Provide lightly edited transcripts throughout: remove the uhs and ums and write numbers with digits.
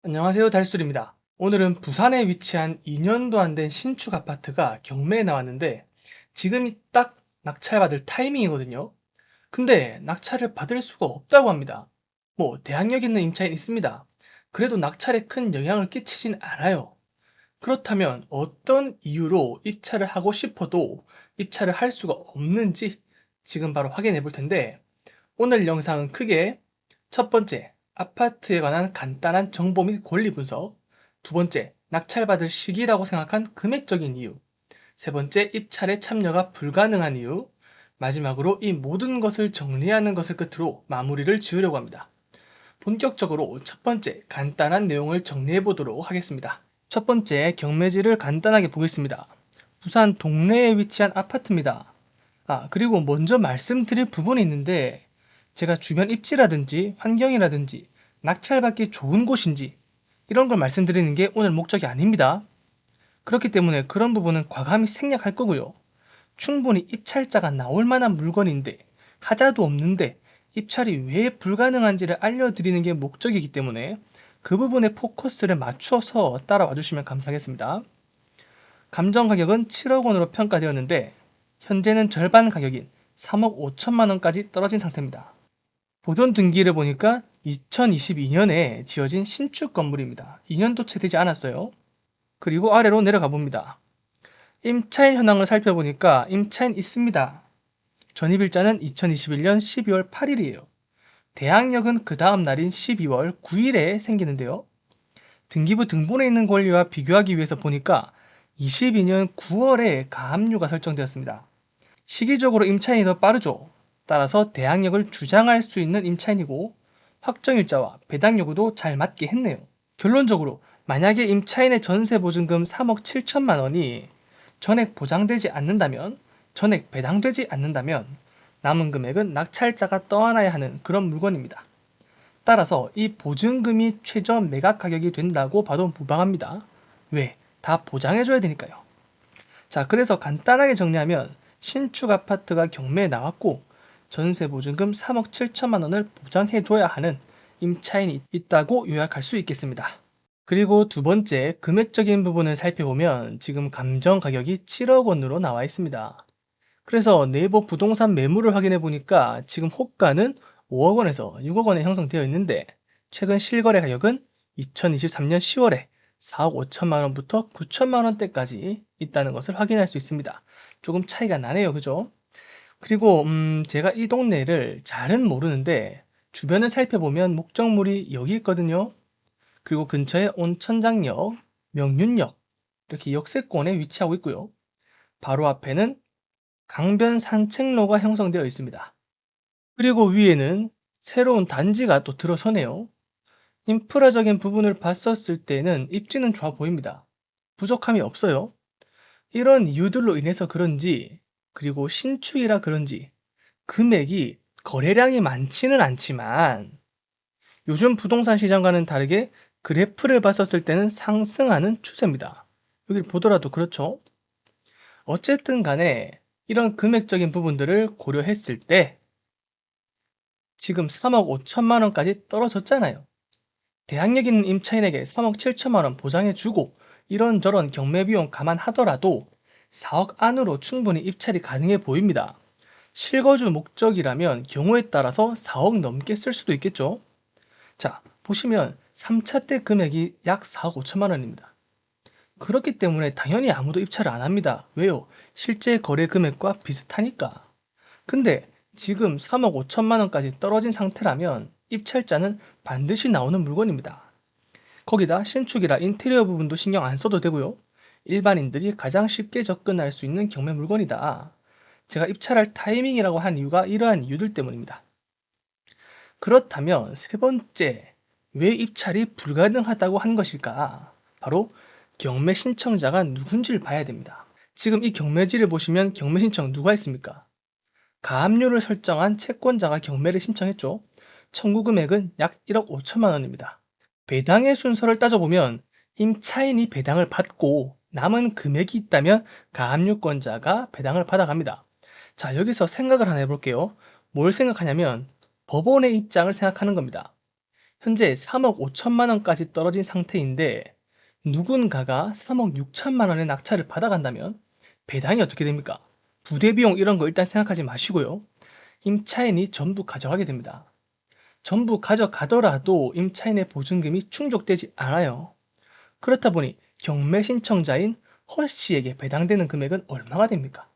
안녕하세요, 달술입니다. 오늘은 부산에 위치한 2년도 안 된 신축 아파트가 경매에 나왔는데 지금이 딱 낙찰받을 타이밍이거든요. 근데 낙찰을 받을 수가 없다고 합니다. 뭐 대항력 있는 임차인 있습니다. 그래도 낙찰에 큰 영향을 끼치진 않아요. 그렇다면 어떤 이유로 입찰을 하고 싶어도 입찰을 할 수가 없는지 지금 바로 확인해 볼 텐데, 오늘 영상은 크게 첫 번째, 아파트에 관한 간단한 정보 및 권리 분석. 두 번째, 낙찰받을 시기라고 생각한 금액적인 이유. 세 번째, 입찰에 참여가 불가능한 이유. 마지막으로 이 모든 것을 정리하는 것을 끝으로 마무리를 지으려고 합니다. 본격적으로 첫 번째, 간단한 내용을 정리해 보도록 하겠습니다. 첫 번째, 경매지를 간단하게 보겠습니다. 부산 동래에 위치한 아파트입니다. 그리고 먼저 말씀드릴 부분이 있는데, 제가 주변 입지라든지 환경이라든지 낙찰받기 좋은 곳인지 이런 걸 말씀드리는 게 오늘 목적이 아닙니다. 그렇기 때문에 그런 부분은 과감히 생략할 거고요. 충분히 입찰자가 나올 만한 물건인데 하자도 없는데 입찰이 왜 불가능한지를 알려드리는 게 목적이기 때문에 그 부분에 포커스를 맞춰서 따라와 주시면 감사하겠습니다. 감정 가격은 7억 원으로 평가되었는데 현재는 절반 가격인 3억 5천만 원까지 떨어진 상태입니다. 보존 등기를 보니까 2022년에 지어진 신축 건물입니다. 2년도 채 되지 않았어요. 그리고 아래로 내려가 봅니다. 임차인 현황을 살펴보니까 임차인 있습니다. 전입일자는 2021년 12월 8일이에요. 대항력은 그 다음 날인 12월 9일에 생기는데요. 등기부 등본에 있는 권리와 비교하기 위해서 보니까 22년 9월에 가압류가 설정되었습니다. 시기적으로 임차인이 더 빠르죠. 따라서 대항력을 주장할 수 있는 임차인이고 확정일자와 배당 요구도 잘 맞게 했네요. 결론적으로 만약에 임차인의 전세보증금 3억 7천만 원이 전액 보장되지 않는다면, 전액 배당되지 않는다면 남은 금액은 낙찰자가 떠안아야 하는 그런 물건입니다. 따라서 이 보증금이 최저 매각 가격이 된다고 봐도 무방합니다. 왜? 다 보장해줘야 되니까요. 자, 그래서 간단하게 정리하면 신축 아파트가 경매에 나왔고 전세 보증금 3억 7천만 원을 보장해줘야 하는 임차인이 있다고 요약할 수 있겠습니다. 그리고 두 번째, 금액적인 부분을 살펴보면 지금 감정 가격이 7억 원으로 나와 있습니다. 그래서 네이버 부동산 매물을 확인해 보니까 지금 호가는 5억 원에서 6억 원에 형성되어 있는데 최근 실거래 가격은 2023년 10월에 4억 5천만 원부터 9천만 원대까지 있다는 것을 확인할 수 있습니다. 조금 차이가 나네요. 그죠? 그리고 제가 이 동네를 잘은 모르는데 주변을 살펴보면 목적물이 여기 있거든요. 그리고 근처에 온천장역, 명륜역 이렇게 역세권에 위치하고 있고요. 바로 앞에는 강변 산책로가 형성되어 있습니다. 그리고 위에는 새로운 단지가 또 들어서네요. 인프라적인 부분을 봤었을 때는 입지는 좋아 보입니다. 부족함이 없어요. 이런 이유들로 인해서 그런지, 그리고 신축이라 그런지 금액이 거래량이 많지는 않지만 요즘 부동산 시장과는 다르게 그래프를 봤었을 때는 상승하는 추세입니다. 여기를 보더라도 그렇죠. 어쨌든 간에 이런 금액적인 부분들을 고려했을 때 지금 3억 5천만 원까지 떨어졌잖아요. 대항력 있는 임차인에게 3억 7천만 원 보장해주고 이런저런 경매 비용 감안하더라도 4억 안으로 충분히 입찰이 가능해 보입니다. 실거주 목적이라면 경우에 따라서 4억 넘게 쓸 수도 있겠죠. 자, 보시면 3차 때 금액이 약 4억 5천만 원입니다. 그렇기 때문에 당연히 아무도 입찰을 안 합니다. 왜요? 실제 거래 금액과 비슷하니까. 근데 지금 3억 5천만 원까지 떨어진 상태라면 입찰자는 반드시 나오는 물건입니다. 거기다 신축이라 인테리어 부분도 신경 안 써도 되고요. 일반인들이 가장 쉽게 접근할 수 있는 경매 물건이다. 제가 입찰할 타이밍이라고 한 이유가 이러한 이유들 때문입니다. 그렇다면 세 번째, 왜 입찰이 불가능하다고 한 것일까? 바로 경매 신청자가 누군지를 봐야 됩니다. 지금 이 경매지를 보시면 경매 신청 누가 했습니까? 가압류를 설정한 채권자가 경매를 신청했죠. 청구 금액은 약 1억 5천만 원입니다. 배당의 순서를 따져보면 임차인이 배당을 받고 남은 금액이 있다면 가압류권자가 배당을 받아갑니다. 자, 여기서 생각을 하나 해볼게요. 뭘 생각하냐면 법원의 입장을 생각하는 겁니다. 현재 3억 5천만 원까지 떨어진 상태인데 누군가가 3억 6천만 원의 낙찰을 받아간다면 배당이 어떻게 됩니까? 부대 비용 이런 거 일단 생각하지 마시고요. 임차인이 전부 가져가게 됩니다. 전부 가져가더라도 임차인의 보증금이 충족되지 않아요. 그렇다 보니 경매 신청자인 허 씨에게 배당되는 금액은 얼마가 됩니까?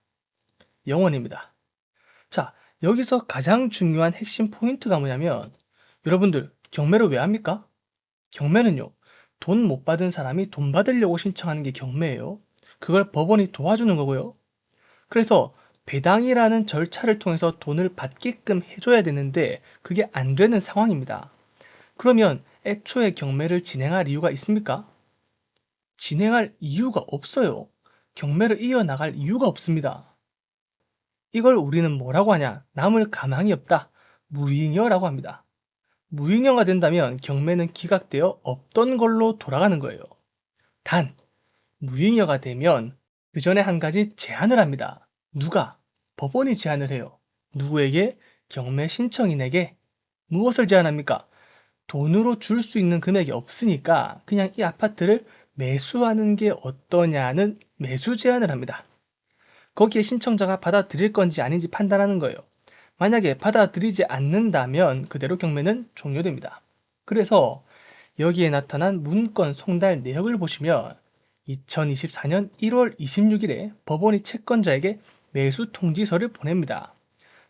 0원입니다. 자, 여기서 가장 중요한 핵심 포인트가 뭐냐면 여러분들 경매를 왜 합니까? 경매는요, 돈 못 받은 사람이 돈 받으려고 신청하는 게 경매예요. 그걸 법원이 도와주는 거고요. 그래서 배당이라는 절차를 통해서 돈을 받게끔 해줘야 되는데 그게 안 되는 상황입니다. 그러면 애초에 경매를 진행할 이유가 있습니까? 진행할 이유가 없어요. 경매를 이어나갈 이유가 없습니다. 이걸 우리는 뭐라고 하냐? 남을 가망이 없다. 무잉여라고 합니다. 무잉여가 된다면 경매는 기각되어 없던 걸로 돌아가는 거예요. 단, 무잉여가 되면 그 전에 한 가지 제한을 합니다. 누가? 법원이 제한을 해요. 누구에게? 경매 신청인에게. 무엇을 제한합니까? 돈으로 줄 수 있는 금액이 없으니까 그냥 이 아파트를 매수하는 게 어떠냐는 매수 제한을 합니다. 거기에 신청자가 받아들일 건지 아닌지 판단하는 거예요. 만약에 받아들이지 않는다면 그대로 경매는 종료됩니다. 그래서 여기에 나타난 문건 송달 내역을 보시면 2024년 1월 26일에 법원이 채권자에게 매수 통지서를 보냅니다.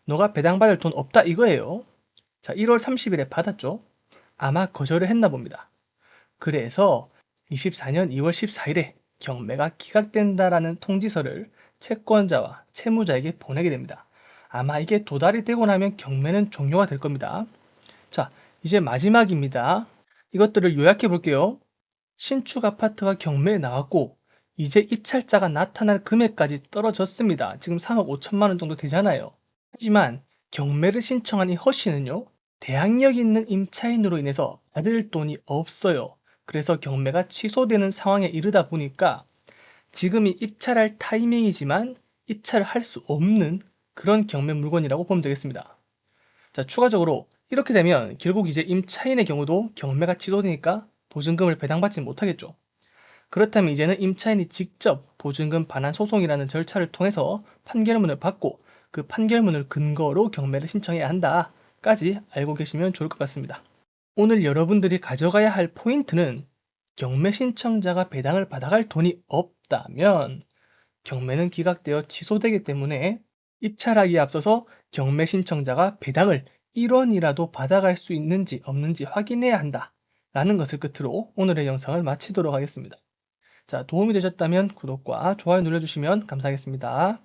너가 배당받을 돈 없다 이거예요. 자, 1월 30일에 받았죠. 아마 거절을 했나 봅니다. 그래서 24년 2월 14일에 경매가 기각된다라는 통지서를 채권자와 채무자에게 보내게 됩니다. 아마 이게 도달이 되고 나면 경매는 종료가 될 겁니다. 자, 이제 마지막입니다. 이것들을 요약해 볼게요. 신축 아파트가 경매에 나왔고 이제 입찰자가 나타날 금액까지 떨어졌습니다. 지금 3억 5천만 원 정도 되잖아요. 하지만 경매를 신청한 이 허 씨는요, 대항력 있는 임차인으로 인해서 받을 돈이 없어요. 그래서 경매가 취소되는 상황에 이르다 보니까 지금이 입찰할 타이밍이지만 입찰을 할 수 없는 그런 경매 물건이라고 보면 되겠습니다. 자, 추가적으로 이렇게 되면 결국 이제 임차인의 경우도 경매가 취소되니까 보증금을 배당받지 못하겠죠. 그렇다면 이제는 임차인이 직접 보증금 반환 소송이라는 절차를 통해서 판결문을 받고 그 판결문을 근거로 경매를 신청해야 한다까지 알고 계시면 좋을 것 같습니다. 오늘 여러분들이 가져가야 할 포인트는 경매 신청자가 배당을 받아갈 돈이 없다면 경매는 기각되어 취소되기 때문에 입찰하기에 앞서서 경매 신청자가 배당을 1원이라도 받아갈 수 있는지 없는지 확인해야 한다라는 것을 끝으로 오늘의 영상을 마치도록 하겠습니다. 자, 도움이 되셨다면 구독과 좋아요 눌러주시면 감사하겠습니다.